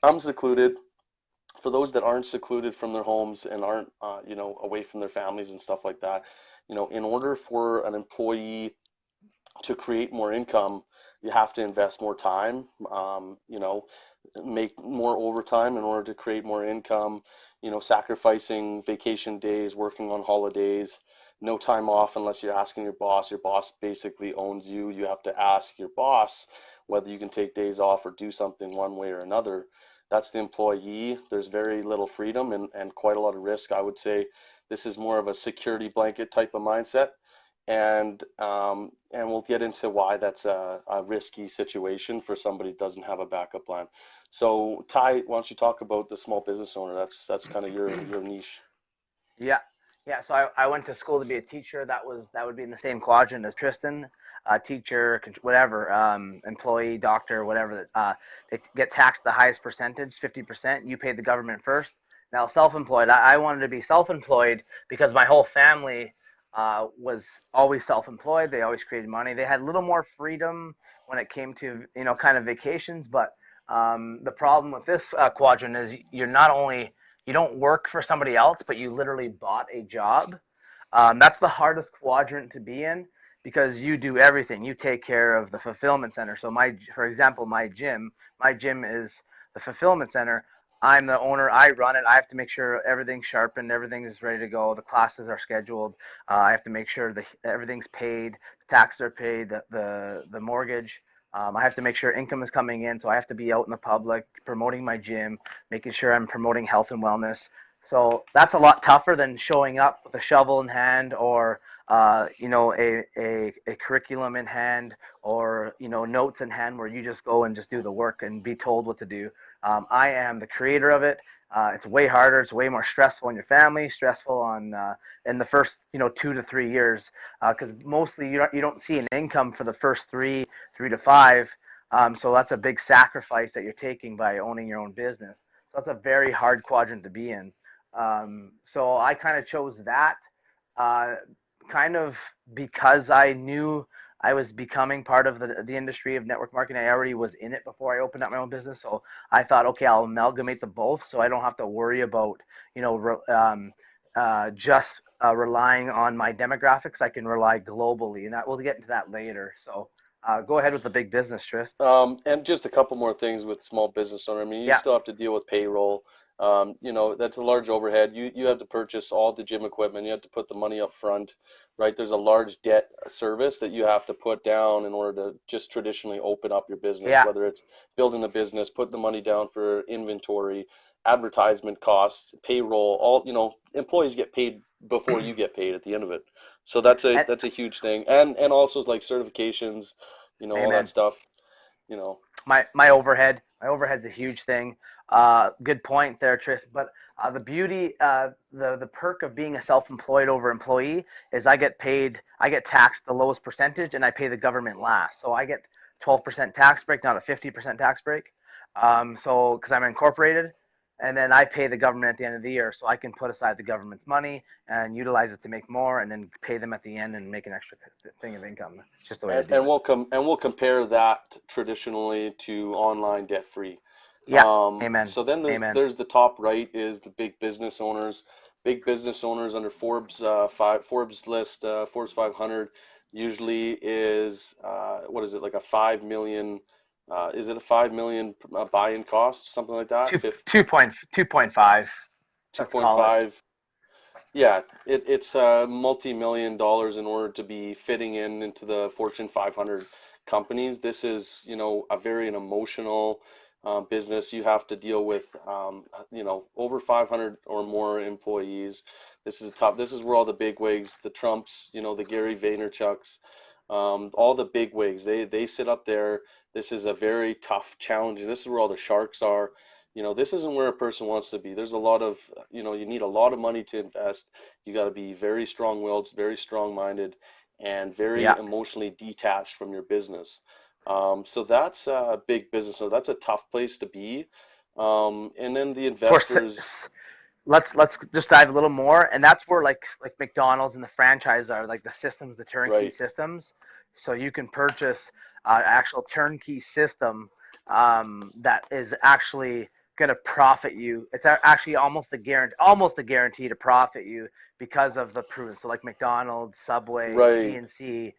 I'm secluded. For those that aren't secluded from their homes and aren't, away from their families and stuff like that, in order for an employee to create more income, you have to invest more time, make more overtime in order to create more income, sacrificing vacation days, working on holidays, no time off unless you're asking your boss. Your boss basically owns you. You have to ask your boss whether you can take days off or do something one way or another. That's the employee. There's very little freedom and quite a lot of risk. I would say this is more of a security blanket type of mindset, and we'll get into why that's a risky situation for somebody who doesn't have a backup plan. So Ty, why don't you talk about the small business owner? That's kind of your niche. Yeah, yeah. So I went to school to be a teacher. That would be in the same quadrant as Tristan, teacher, whatever, employee, doctor, whatever. They get taxed the highest percentage, 50%. You pay the government first. Now, self-employed. I wanted to be self-employed because my whole family was always self-employed. They always created money. They had a little more freedom when it came to kind of vacations, but the problem with this quadrant is you're not only you don't work for somebody else, but you literally bought a job. That's the hardest quadrant to be in because you do everything. You take care of the fulfillment center. So for example, my gym is the fulfillment center. I'm the owner. I run it. I have to make sure everything's sharpened, everything is ready to go. The classes are scheduled. I have to make sure that everything's paid, the taxes are paid, the mortgage. I have to make sure income is coming in, so I have to be out in the public promoting my gym, making sure I'm promoting health and wellness. So that's a lot tougher than showing up with a shovel in hand or a curriculum in hand or notes in hand where you just go and just do the work and be told what to do. I am the creator of it. It's way harder. It's way more stressful on your family, stressful on in the first 2 to 3 years because mostly you don't see an income for the first 3 to 5. So that's a big sacrifice that you're taking by owning your own business. So that's a very hard quadrant to be in. So I kind of chose that uh, kind of because I knew I was becoming part of the industry of network marketing. I already was in it before I opened up my own business. So I thought, okay, I'll amalgamate the both so I don't have to worry about, you know, just relying on my demographics. I can rely globally, and that we'll get into that later. So go ahead with the big business, Tris. And just a couple more things with small business owner. I mean, you Yeah, still have to deal with payroll. That's a large overhead. You have to purchase all the gym equipment. You have to put the money up front, right? There's a large debt service that you have to put down in order to just traditionally open up your business, yeah, whether it's building the business, putting the money down for inventory, advertisement costs, payroll, all, employees get paid before you get paid at the end of it. So that's a and that's a huge thing. And also like certifications, all that amen. stuff, you know. My overhead's a huge thing. Good point there, Tris. But the beauty, the perk of being a self-employed over employee is I get taxed the lowest percentage, and I pay the government last. So I get 12% tax break, not a 50% tax break. So because I'm incorporated, and then I pay the government at the end of the year, so I can put aside the government's money and utilize it to make more, and then pay them at the end and make an extra thing of income. It's just the way to And, do and it. we'll compare that traditionally to online debt free. Yeah. Amen. So then Amen. there's the top right is the big business owners. Big business owners under Forbes list, Forbes 500 usually is what is it, like a 5 million, is it a 5 million buy-in cost, something like that? Two 2.5. Let's call it. 2.5. Yeah, it's multi-million dollars in order to be fitting into the Fortune 500 companies. This is, a very an emotional business. You have to deal with, over 500 or more employees. This is top. This is where all the big wigs, the Trumps, the Gary Vaynerchuks, all the big wigs, they sit up there. This is a very tough challenge, and this is where all the sharks are. This isn't where a person wants to be. There's a lot of, you need a lot of money to invest. You got to be very strong-willed, very strong-minded, and very Yeah. emotionally detached from your business. So that's a big business. So that's a tough place to be. And then the So investors, let's just dive a little more, and that's where like McDonald's and the franchise are like the systems, the turnkey right? systems. So you can purchase actual turnkey system that is actually going to profit you. It's actually almost a guarantee to profit you because of the proven. So like McDonald's, Subway, Right. GNC,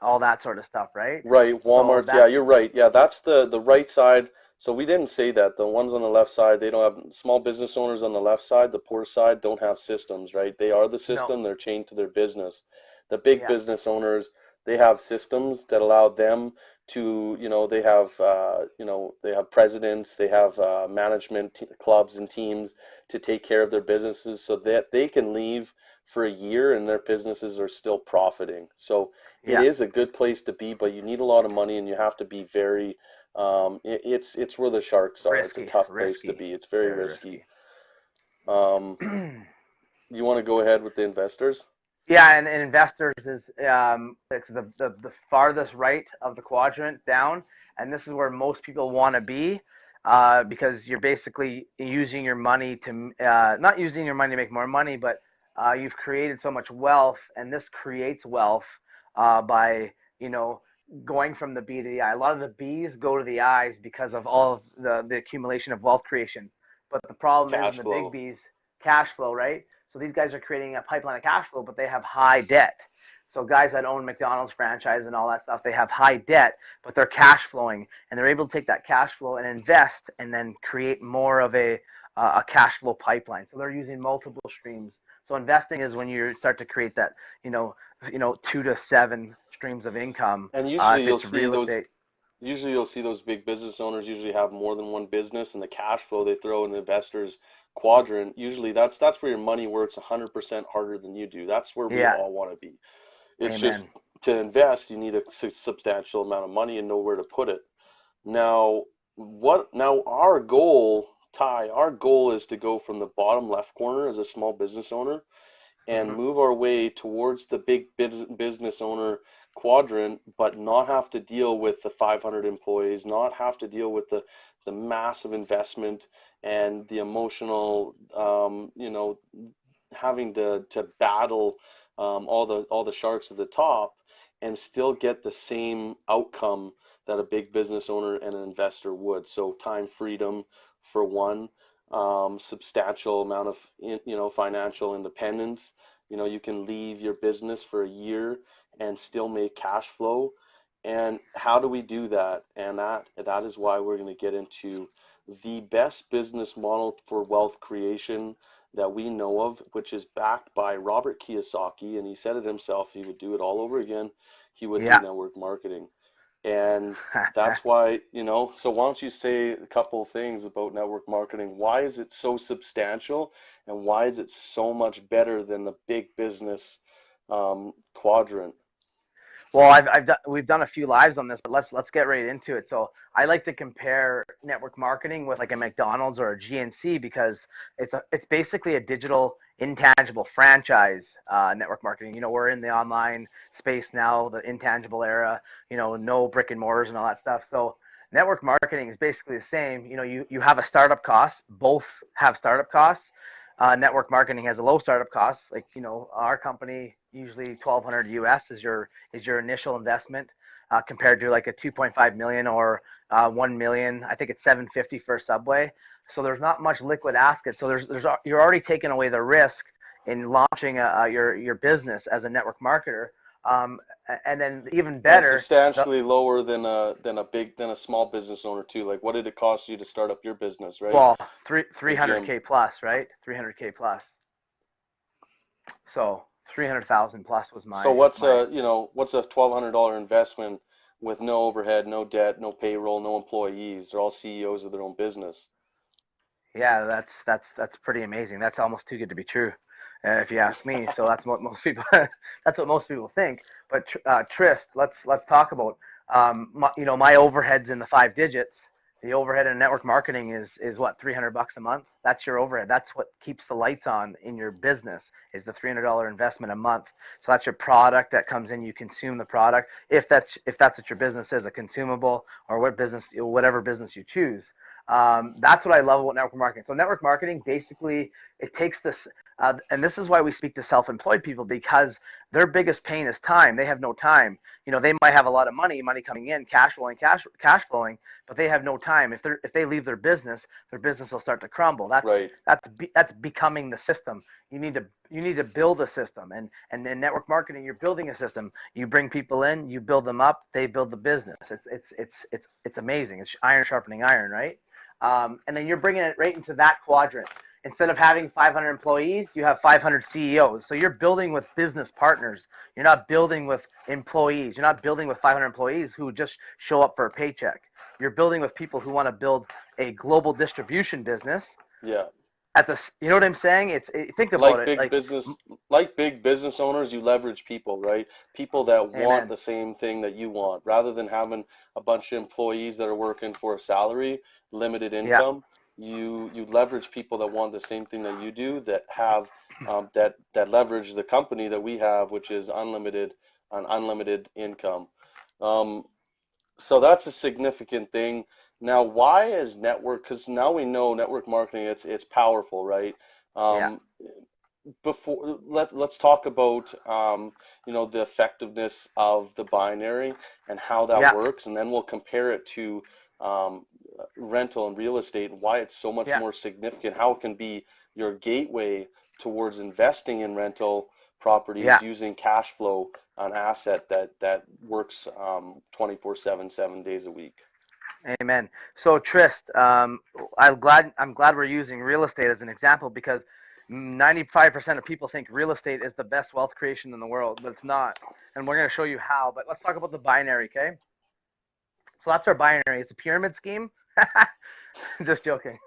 all that sort of stuff, right? Right, So Walmart's. Yeah, that's you're right. Yeah, that's the right side. So we didn't say that. The ones on the left side, they don't have small business owners on the left side, the poor side don't have systems, right? They are the no, system, they're chained to their business. The big yeah, business owners, they have systems that allow them to, they have presidents, they have management clubs and teams to take care of their businesses so that they can leave for a year and their businesses are still profiting. So it yeah, is a good place to be, but you need a lot of money and you have to be very, it's where the sharks are. It's a tough place to risky, be. It's very very risky. risky. Um, you want to go ahead with the investors? Yeah, and investors is it's the farthest right of the quadrant down, and this is where most people want to be, because you're basically using your money to not using your money to make more money, but you've created so much wealth, and this creates wealth by you know going from the B to the I. A lot of the B's go to the I's because of all of the accumulation of wealth creation, but the problem is in Cash the big flow. B's, cash flow, right? So these guys are creating a pipeline of cash flow, but they have high debt. So guys that own McDonald's franchise and all that stuff, they have high debt, but they're cash flowing, and they're able to take that cash flow and invest, and then create more of a cash flow pipeline. So they're using multiple streams. So investing is when you start to create that, you know, 2 to 7 streams of income. And If it's real estate, usually you'll see those big business owners usually have more than one business and the cash flow they throw in the investors quadrant, usually that's where your money works 100% harder than you do. That's where we yeah, all want to be. It's just amen. to invest, you need a substantial amount of money and know where to put it. Now, our goal, Ty, our goal is to go from the bottom left corner as a small business owner and Hmm. move our way towards the big business owner quadrant, but not have to deal with the 500 employees, not have to deal with the massive investment and the emotional, having to battle all the sharks at the top and still get the same outcome that a big business owner and an investor would. So time freedom for one, substantial amount of financial independence. You can leave your business for a year and still make cash flow. And how do we do that? And that is why we're going to get into the best business model for wealth creation that we know of, which is backed by Robert Kiyosaki, and he said it himself, he would do it all over again. He would do Yeah. network marketing. And that's why, so why don't you say a couple of things about network marketing? Why is it so substantial and why is it so much better than the big business quadrant? Well, we've done a few lives on this, but let's get right into it. So I like to compare network marketing with like a McDonald's or a GNC because it's basically a digital intangible franchise network marketing. We're in the online space now, the intangible era. No brick and mortars and all that stuff. So network marketing is basically the same. You have a startup cost. Both have startup costs. Network marketing has a low startup cost. Like our company usually 1,200 US is your initial investment, compared to like a 2.5 million or 1 million. I think it's 750 for a Subway. So there's not much liquid asset. So you're already taking away the risk in launching your business as a network marketer. Um, and then even And better, the, substantially lower than a small business owner too. Like what did it cost you to start up your business, right? well, The gym. 300K plus, right? 300K plus. So 300,000 plus was So my what's a $1,200 investment with no overhead, no debt, no payroll, no employees? They're all CEOs of their own business. Yeah, that's pretty amazing. That's almost too good to be true, if you ask me. So that's what most people that's what most people think. But Trist, let's talk about my overheads in the 5 digits. The overhead in network marketing is what, $300 a month. That's your overhead. That's what keeps the lights on in your business. Is the $300 investment a month. So that's your product that comes in. You consume the product if that's what your business is, a consumable or whatever business you choose. That's what I love about network marketing. So network marketing basically it takes this And this is why we speak to self-employed people, because their biggest pain is time. They have no time. They might have a lot of money coming in, cash flowing, but they have no time. If they leave their business will start to crumble. Right. That's becoming the system. You need to build a system, and in network marketing, you're building a system. You bring people in, you build them up, they build the business. It's amazing. It's iron sharpening iron, right? And then you're bringing it right into that quadrant. Instead of having 500 employees, you have 500 CEOs. So you're building with business partners. You're not building with employees. You're not building with 500 employees who just show up for a paycheck. You're building with people who want to build a global distribution business. Yeah. You know what I'm saying? Think about Like it. big business, like big business owners, you leverage people, right? People that want Amen. the same thing that you want, rather than having a bunch of employees that are working for a salary, limited Yeah, income. You leverage people that want the same thing that you do, that have that leverage the company that we have, which is unlimited income. Um, so that's a significant thing. Now, why is network? Because now we know network marketing, it's powerful, right? yeah, Um, let's talk about the effectiveness of the binary and how that yeah, works, and then we'll compare it to um, rental and real estate, and why it's so much yeah, more significant, how it can be your gateway towards investing in rental properties yeah. using cash flow, an asset that works 24/7, 7 days a week. Amen. So Trist, I'm glad we're using real estate as an example, because 95% of people think real estate is the best wealth creation in the world, but it's not. And we're going to show you how. But let's talk about the binary, okay? So that's our binary. It's a pyramid scheme. Just joking.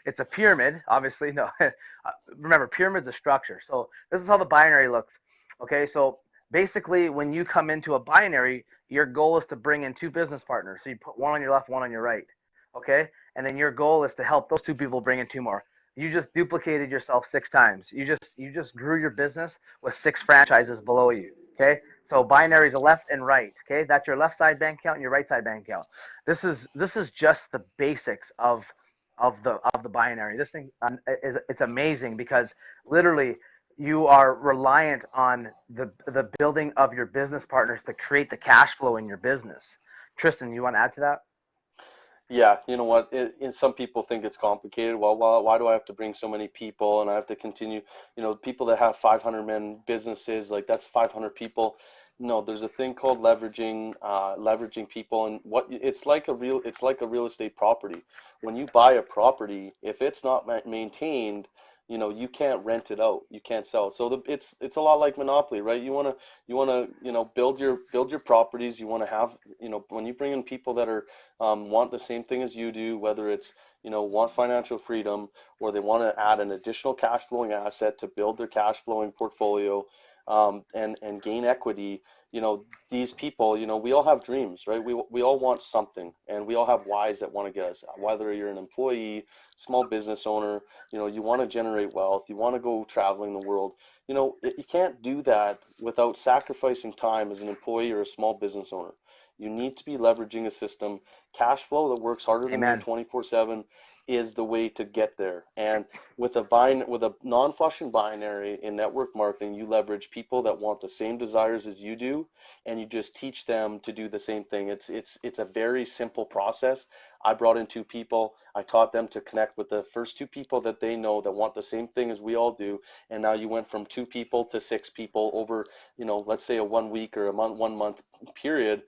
It's a pyramid, obviously. No, remember, pyramid's a structure. So this is how the binary looks. Okay, so basically, when you come into a binary, your goal is to bring in two business partners. So you put one on your left, one on your right. Okay, and then your goal is to help those two people bring in two more. You just duplicated yourself 6 times. You just grew your business with 6 franchises below you. Okay, so binaries are left and right. Okay, that's your left side bank account and your right side bank account. This is just the basics of the binary. This thing it's amazing, because literally you are reliant on the building of your business partners to create the cash flow in your business. Tristan, you want to add to that? Yeah, you know what? Some people think it's complicated. Well, why do I have to bring so many people and I have to continue? People that have 500 men businesses, like that's 500 people. No, there's a thing called leveraging people, and it's like a real estate property. When you buy a property, if it's not maintained, you can't rent it out. You can't sell it. So it's a lot like Monopoly, right? You wanna build your properties. You want to have, when you bring in people that are want the same thing as you do, whether it's want financial freedom, or they want to add an additional cash flowing asset to build their cash flowing portfolio, and gain equity. These people, we all have dreams, right? We all want something, and we all have whys that want to get us. Whether you're an employee, small business owner, you want to generate wealth, you want to go traveling the world. You can't do that without sacrificing time as an employee or a small business owner. You need to be leveraging a system. Cash flow that works harder than you Amen. 24/7 is the way to get there. And with a non-flushing binary in network marketing, you leverage people that want the same desires as you do, and you just teach them to do the same thing. It's a very simple process. I brought in two people. I taught them to connect with the first two people that they know that want the same thing as we all do, and now you went from two people to six people over, let's say a 1 week or a month, 1 month period.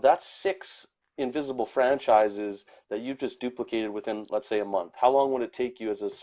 That's six invisible franchises that you've just duplicated within, let's say, a month. How long would it take you as a small